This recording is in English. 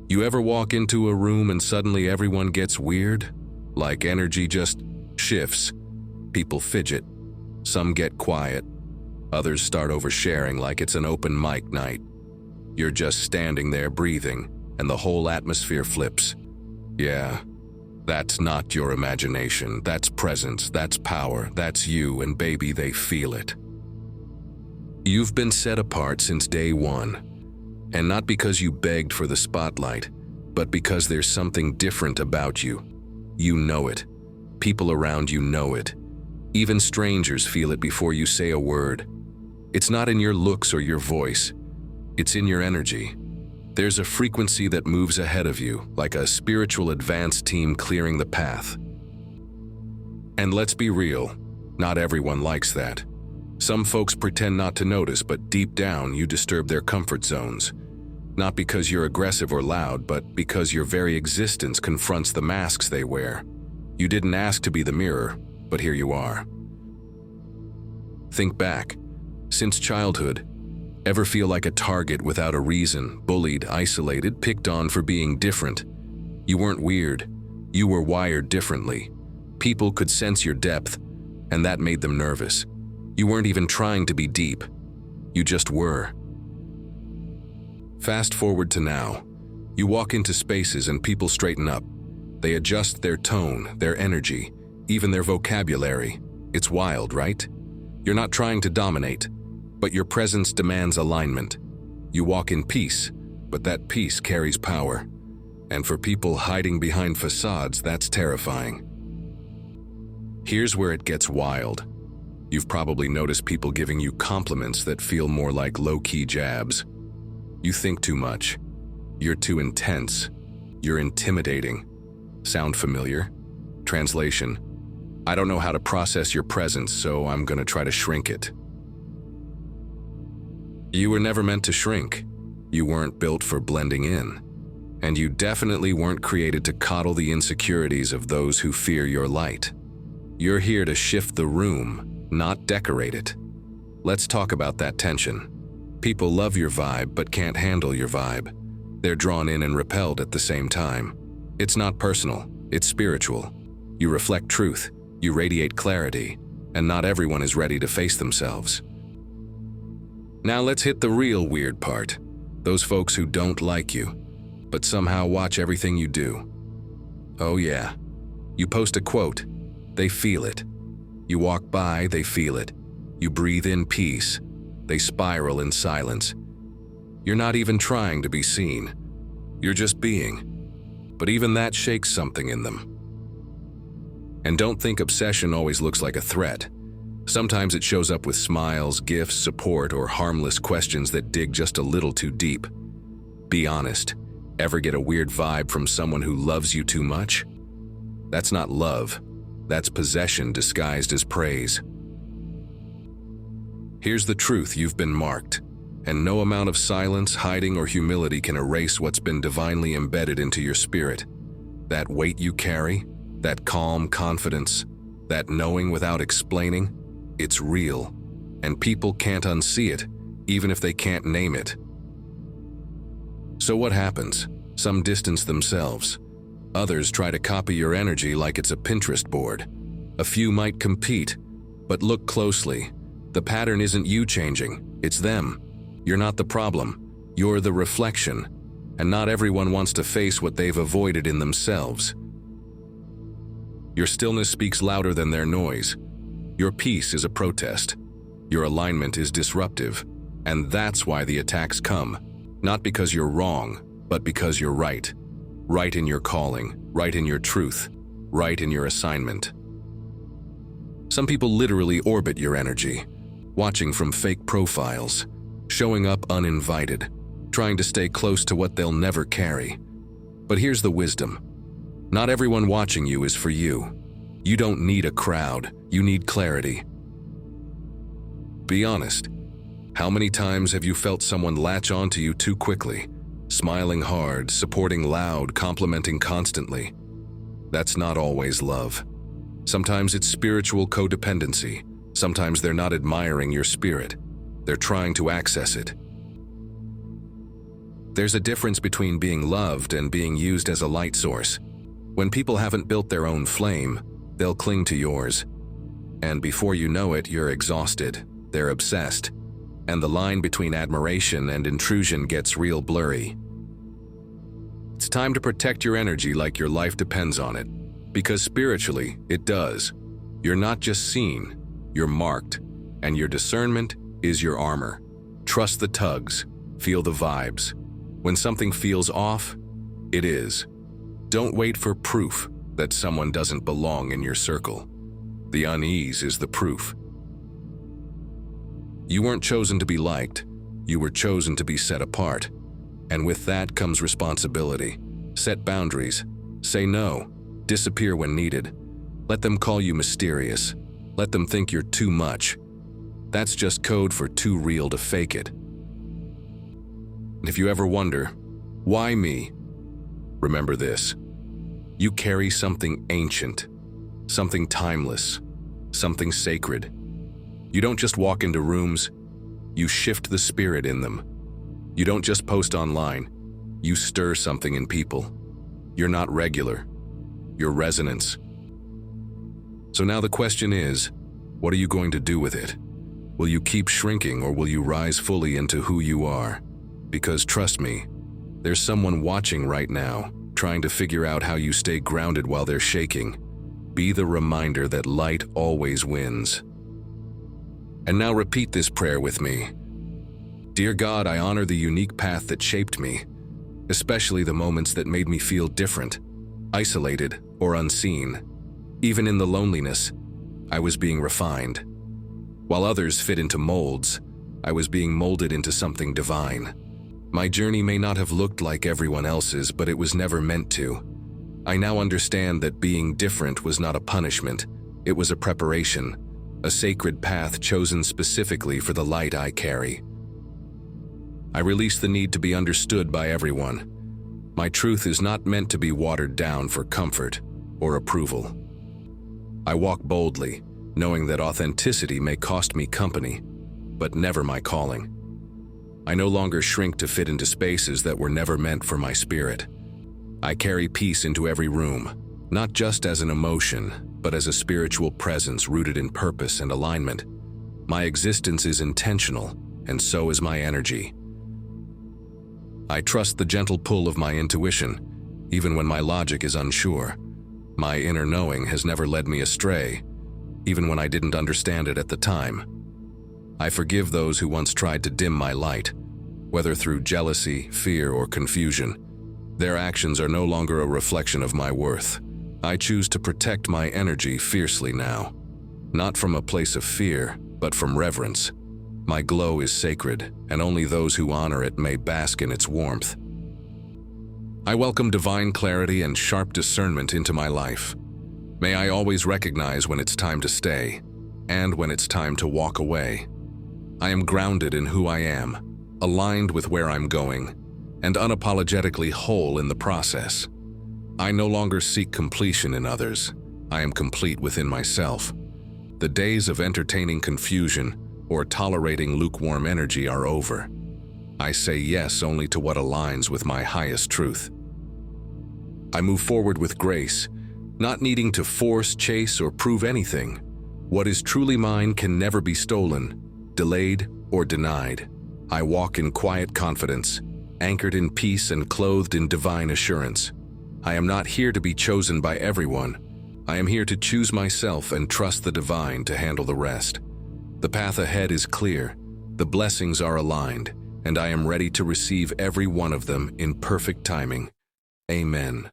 You ever walk into a room and suddenly everyone gets weird? Like energy just shifts. People fidget. Some get quiet. Others start oversharing like it's an open mic night. You're just standing there breathing, and the whole atmosphere flips. Yeah, that's not your imagination. That's presence, that's power, that's you, and baby, they feel it. You've been set apart since day one. And not because you begged for the spotlight, but because there's something different about you. You know it. People around you know it. Even strangers feel it before you say a word. It's not in your looks or your voice. It's in your energy. There's a frequency that moves ahead of you, like a spiritual advance team clearing the path. And let's be real, not everyone likes that. Some folks pretend not to notice, but deep down you disturb their comfort zones. Not because you're aggressive or loud, but because your very existence confronts the masks they wear. You didn't ask to be the mirror, but here you are. Think back. Since childhood, ever feel like a target without a reason, bullied, isolated, picked on for being different? You weren't weird. You were wired differently. People could sense your depth, and that made them nervous. You weren't even trying to be deep. You just were. Fast forward to now. You walk into spaces and people straighten up. They adjust their tone, their energy, even their vocabulary. It's wild, right? You're not trying to dominate, but your presence demands alignment. You walk in peace, but that peace carries power. And for people hiding behind facades, that's terrifying. Here's where it gets wild. You've probably noticed people giving you compliments that feel more like low-key jabs. You think too much. You're too intense. You're intimidating. Sound familiar? Translation: I don't know how to process your presence, so I'm gonna try to shrink it. You were never meant to shrink. You weren't built for blending in. And you definitely weren't created to coddle the insecurities of those who fear your light. You're here to shift the room, not decorate it. Let's talk about that tension. People love your vibe but can't handle your vibe. They're drawn in and repelled at the same time. It's not personal, it's spiritual. You reflect truth, you radiate clarity, and not everyone is ready to face themselves. Now let's hit the real weird part. Those folks who don't like you, but somehow watch everything you do. Oh yeah, you post a quote, they feel it. You walk by, they feel it. You breathe in peace. They spiral in silence. You're not even trying to be seen. You're just being. But even that shakes something in them. And don't think obsession always looks like a threat. Sometimes it shows up with smiles, gifts, support, or harmless questions that dig just a little too deep. Be honest. Ever get a weird vibe from someone who loves you too much? That's not love. That's possession disguised as praise. Here's the truth: you've been marked, and no amount of silence, hiding, or humility can erase what's been divinely embedded into your spirit. That weight you carry, that calm confidence, that knowing without explaining, it's real, and people can't unsee it, even if they can't name it. So what happens? Some distance themselves. Others try to copy your energy like it's a Pinterest board. A few might compete, but look closely. The pattern isn't you changing, it's them. You're not the problem, you're the reflection, and not everyone wants to face what they've avoided in themselves. Your stillness speaks louder than their noise. Your peace is a protest. Your alignment is disruptive, and that's why the attacks come. Not because you're wrong, but because you're right. Right in your calling, right in your truth, right in your assignment. Some people literally orbit your energy, watching from fake profiles, showing up uninvited, trying to stay close to what they'll never carry. But here's the wisdom. Not everyone watching you is for you. You don't need a crowd, you need clarity. Be honest. How many times have you felt someone latch onto you too quickly? Smiling hard, supporting loud, complimenting constantly. That's not always love. Sometimes it's spiritual codependency. Sometimes they're not admiring your spirit. They're trying to access it. There's a difference between being loved and being used as a light source. When people haven't built their own flame, they'll cling to yours. And before you know it, you're exhausted, they're obsessed, and the line between admiration and intrusion gets real blurry. It's time to protect your energy like your life depends on it, because spiritually, it does. You're not just seen, you're marked, and your discernment is your armor. Trust the tugs, feel the vibes. When something feels off, it is. Don't wait for proof that someone doesn't belong in your circle. The unease is the proof. You weren't chosen to be liked, you were chosen to be set apart. And with that comes responsibility. Set boundaries, say no, disappear when needed. Let them call you mysterious. Let them think you're too much. That's just code for too real to fake it. If you ever wonder, why me? Remember this. You carry something ancient, something timeless, something sacred. You don't just walk into rooms, you shift the spirit in them. You don't just post online, you stir something in people. You're not regular, you're resonance. So now the question is, what are you going to do with it? Will you keep shrinking or will you rise fully into who you are? Because trust me, there's someone watching right now, trying to figure out how you stay grounded while they're shaking. Be the reminder that light always wins. And now repeat this prayer with me. Dear God, I honor the unique path that shaped me, especially the moments that made me feel different, isolated, or unseen. Even in the loneliness, I was being refined. While others fit into molds, I was being molded into something divine. My journey may not have looked like everyone else's, but it was never meant to. I now understand that being different was not a punishment, it was a preparation, a sacred path chosen specifically for the light I carry. I release the need to be understood by everyone. My truth is not meant to be watered down for comfort or approval. I walk boldly, knowing that authenticity may cost me company, but never my calling. I no longer shrink to fit into spaces that were never meant for my spirit. I carry peace into every room, not just as an emotion, but as a spiritual presence rooted in purpose and alignment. My existence is intentional, and so is my energy. I trust the gentle pull of my intuition, even when my logic is unsure. My inner knowing has never led me astray, even when I didn't understand it at the time. I forgive those who once tried to dim my light, whether through jealousy, fear, or confusion. Their actions are no longer a reflection of my worth. I choose to protect my energy fiercely now, not from a place of fear, but from reverence. My glow is sacred, and only those who honor it may bask in its warmth. I welcome divine clarity and sharp discernment into my life. May I always recognize when it's time to stay, and when it's time to walk away. I am grounded in who I am, aligned with where I'm going, and unapologetically whole in the process. I no longer seek completion in others. I am complete within myself. The days of entertaining confusion or tolerating lukewarm energy are over. I say yes only to what aligns with my highest truth. I move forward with grace, not needing to force, chase, or prove anything. What is truly mine can never be stolen, delayed, or denied. I walk in quiet confidence, anchored in peace and clothed in divine assurance. I am not here to be chosen by everyone. I am here to choose myself and trust the divine to handle the rest. The path ahead is clear, the blessings are aligned, and I am ready to receive every one of them in perfect timing. Amen.